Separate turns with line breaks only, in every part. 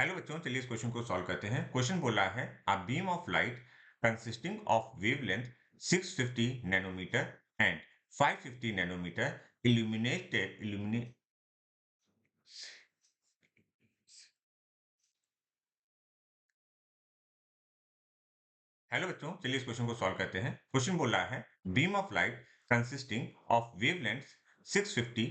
Hello बच्चों, चलिए इस क्वेश्चन को सॉल्व करते हैं। क्वेश्चन बोला है a beam of light consisting of wavelength 650 nanometre and 550 nanometre illuminate hello बच्चों, चलिए इस क्वेश्चन को सॉल्व करते हैं। क्वेश्चन बोला है beam of light consisting of wavelength 650।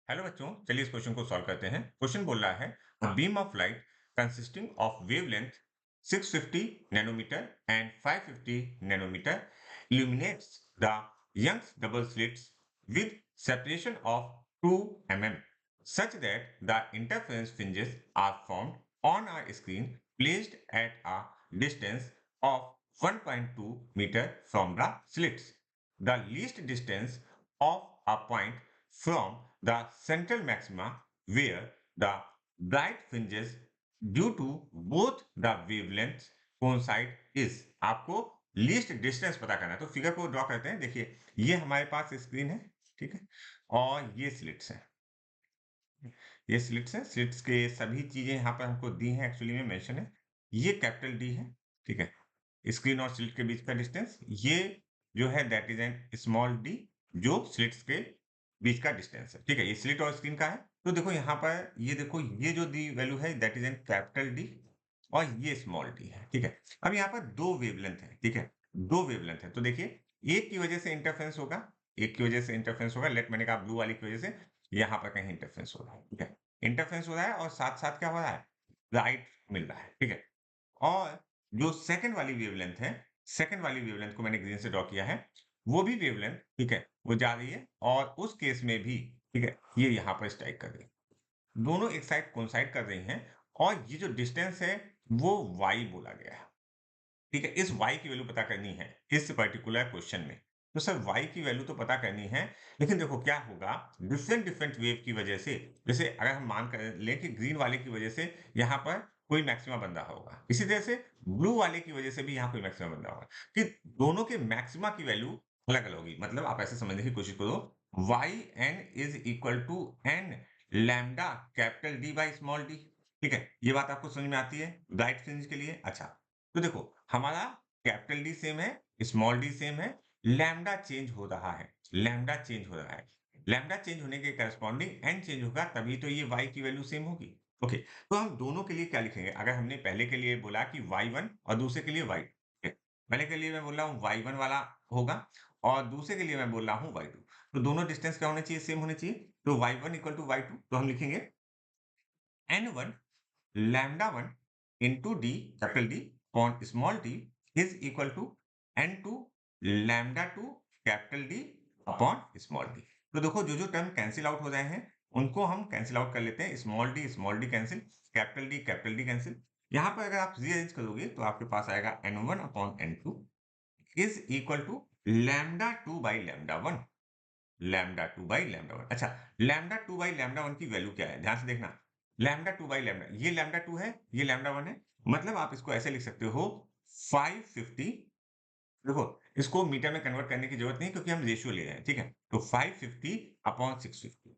Hello बच्चों, चलिए इस क्वेश्चन को सॉल्व करते हैं। क्वेश्चन बोल रहा है a beam of light consisting of wavelength 650 nanometre and 550 nanometre illuminates the Young's double slits with separation of 2 mm such that the interference fringes are formed on a screen placed at a distance of 1.2 meter from the slits. The least distance of a point from the central maxima where the bright fringes due to both the wavelengths coincide is आपको least distance पता करना है। तो figure को draw करते हैं। देखिए, ये हमारे पास स्क्रीन है, ठीक है, और ये स्लिट्स हैं। ये स्लिट्स हैं, स्लिट्स के सभी चीजें यहाँ पर हमको दी हैं, एक्चुअली में मेंशन है। ये कैपिटल डी है, ठीक है, स्क्रीन और स्लिट के बीच का डिस्टेंस। ये जो है that is an small D, जो स्लिट्स के बीच का डिस्टेंस है, ठीक है। ये स्लिट और स्क्रीन का है। तो देखो यहाँ पर, ये देखो, ये जो दी वैल्यू है that is an capital D और ये स्मॉल डी है, ठीक है। अब यहाँ पर दो वेवलेंथ है, ठीक है, दो वेवलेंथ है। तो देखिए, एक की वजह से इंटरफेरेंस होगा, एक की वजह से इंटरफेरेंस होगा। लेट, मैंने कहा ब्लू वाली की वजह से यहाँ पर कहीं इंटरफेरेंस हो रहा है, ठीक है। इंटरफेरेंस हो रहा है और साथ साथ क्या हो रहा है, लाइट मिल रहा है, ठीक है। और जो सेकंड वाली वेवलेंथ है, सेकंड वाली वेवलेंथ को मैंने ग्रीन से ड्रॉ किया है, वो भी वेवलेंथ, ठीक है, वो जा रही है और उस केस में भी, ठीक है, ये यहाँ पर स्ट्राइक कर रही है। दोनों एक साइड कोइंसाइड कर रही हैं और ये जो डिस्टेंस है वो y बोला गया है, ठीक है। इस y की वैल्यू पता करनी है इस पर्टिकुलर क्वेश्चन में। तो सर y की वैल्यू तो पता करनी है, लेकिन देखो क्या होगा, डिफरेंट डिफरेंट वेव की वजह से, जैसे अगर हम मान कर लें कि ग्रीन वाले की वजह से यहाँ पर कोई मैक्सिमा बन रहा होगा, इसी तरह से ब्लू वाले की वजह से भी यहाँ कोई मैक्सिमा बन रहा होगा, कि दोनों के मैक्सिमा की वैल्यू अलग अलग होगी। मतलब आप ऐसे समझने की कोशिश करो, Y N is equal to N lambda capital D by small D, ठीक है। ये बात आपको समझ में आती है ब्राइट फ्रिंज के लिए। अच्छा, तो देखो, हमारा कैपिटल डी सेम है, स्मॉल डी सेम है, लैम्डा चेंज हो रहा है, लैम्डा चेंज हो रहा है। लैम्डा चेंज होने के करस्पॉन्डिंग एन चेंज होगा, तभी तो ये y की वैल्यू सेम होगी। ओके, तो हम दोनों के लिए क्या लिखेंगे? अगर हमने पहले के लिए बोला कि y1 और दूसरे के लिए y2, ठीक है? पहले के लिए मैं बोल रहा हूँ y1 वाला होगा और दूसरे के लिए मैं बोल रहा हूँ y2। तो दोनों डिस्टेंस क्या होने चाहिए? सेम होने चाहिए। तो y1 इक्वल टू y2, तो हम लिखेंगे n1 lambda 1 into d capital D upon small d is equal to n2 lambda 2 capital D upon small d। तो देखो, जो जो टर्म कैंसिल आउट हो रहे हैं उनको हम कैंसिल आउट कर लेते हैं। Small D cancel, capital D cancel. यहाँ पर अगर आप रीअरेंज करोगे तो आपके पास आएगा n1 upon n2 is equal to lambda 2 by lambda 1, lambda 2 by lambda 1। अच्छा, लैम्डा 2 बाई लैम्डा 1 की वैल्यू क्या है? ध्यान से देखना, लैम्डा 2 बाई लैम्डा, ये लैम्डा 2 है, ये लैम्डा 1 है। मतलब आप इसको ऐसे लिख सकते हो 550। देखो, इसको मीटर में कन्वर्ट करने की जरूरत नहीं क्योंकि हम रेशियो ले रहे हैं, ठीक है। तो 550 अपॉन 650,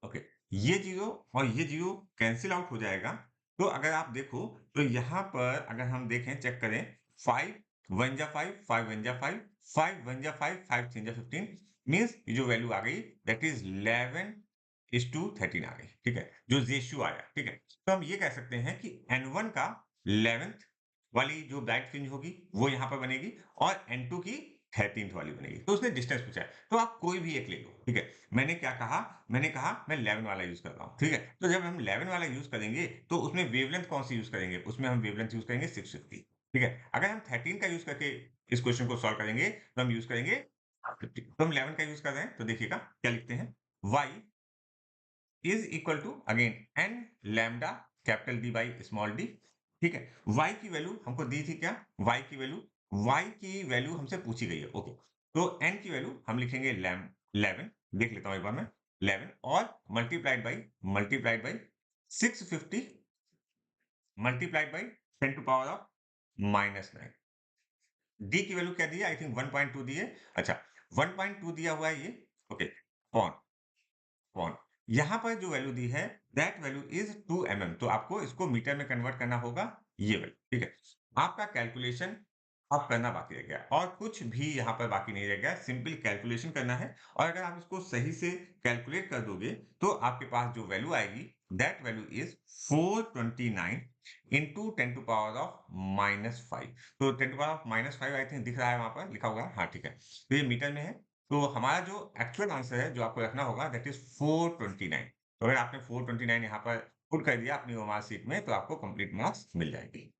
ओके। ये जीरो और ये जीरो कैंसिल आउट हो जाएगा। तो अगर आप देखो, तो यहाँ पर अगर हम देखें, चेक करें, 5 1 जा 5, 5 1 जा 5, 5 1 जा 5, 5 3 जा 15, मीन्स ये जो वैल्यू आ गई दैट इज 11:13 आ गई, ठीक है, जो रेशियो आया, ठीक है। तो हम ये कह सकते हैं कि n1 का 11th वाली जो ब्राइट फ्रिंज होगी वो यहाँ पर बनेगी और n2 की 13th वाली बनेगी। तो उसने डिस्टेंस पूछा है, तो आप कोई भी एक ले लो, ठीक है। मैंने क्या कहा, मैंने कहा मैं 11 वाला यूज कर रहा हूँ, ठीक है। तो जब हम 11 वाला यूज करेंगे तो उसमें वेवलेंथ कौन सी यूज करेंगे? उसमें हम वेवलेंथ यूज करेंगे 650, ठीक है। अगर हम 13 का यूज करके इस क्वेश्चन को सॉल्व करेंगे तो हम यूज करेंगे 50। तो हम 11 का यूज कर रहे हैं, तो देखिएगा क्या लिखते हैं, y is equal to again n lambda capital D by small D, ठीक है। y की वैल्यू हमको दी थी क्या? y की वैल्यू हमसे पूछी गई है, ओके। तो n की वैल्यू हम लिखेंगे 11, देख लेता हूं एक बार मैं, 11 और multiplied by 650 multiplied by 10 to power of -9। D की वैल्यू क्या दी है? आई थिंक 1.2 दी है। अच्छा, 1.2 दिया हुआ है ये, ओके, अपॉन अपॉन यहाँ पर जो वैल्यू दी है दैट वैल्यू इज 2 तो आपको इसको मीटर में कन्वर्ट करना होगा, ये वैल्यू, ठीक है। आपका कैलकुलेशन अब करना बाकी रह गया और कुछ भी यहाँ पर बाकी नहीं रह गया, सिंपल कैलकुलेशन करना है और अगर आप इसको सही से कैलकुलेट कर दोगे तो आपके पास जो वैल्यू आएगी that value is 429 into 10 to power of -5। तो 10 to power of -5 I think दिख रहा है वहां पर लिखा हुआ है, हाँ ठीक है, तो ये मीटर में है। तो हमारा जो एक्चुअल आंसर है जो आपको रखना होगा दैट इज 429। तो अगर आपने 429 यहाँ पर पुट कर दिया अपनी मार्कशीट में तो आपको कंप्लीट मार्क्स मिल जाएगी।